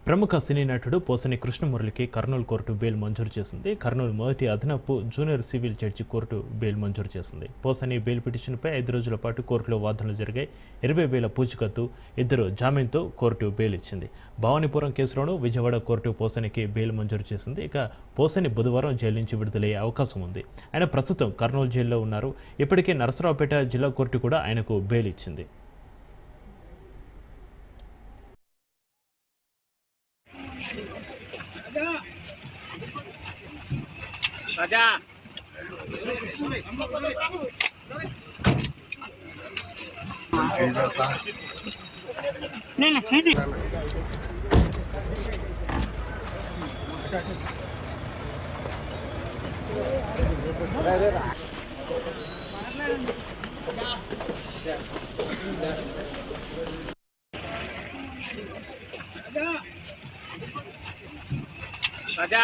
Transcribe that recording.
ప్రముఖ సినీ నటుడు పోసని కృష్ణమురళికి Kurnool court bail మంజూరు చేసింది. కర్నూలు మొదటి అదనపు junior civil judge court bail మంజూరు చేసింది. పోసని బెయిల్ పిటిషన్పై 5 రోజుల పాటు కోర్టులో వాదనలు జరిగాయి. 20,000 పూచికత్తు, 2 జామీన్తో కోర్టు బెయిల్ ఇచ్చింది. భవానీపురం కేసులోనూ విజయవాడ కోర్టు పోసనికి బెయిల్ మంజూరు చేసింది. ఇక పోసని బుధవారం జైలు నుంచి విడుదలయ్యే అవకాశం ఉంది. ఆయన ప్రస్తుతం కర్నూలు జైల్లో ఉన్నారు. ఇప్పటికే నరసరావుపేట జిల్లా కోర్టు కూడా ఆయనకు బెయిల్ ఇచ్చింది. राजा नहीं सीधी राजा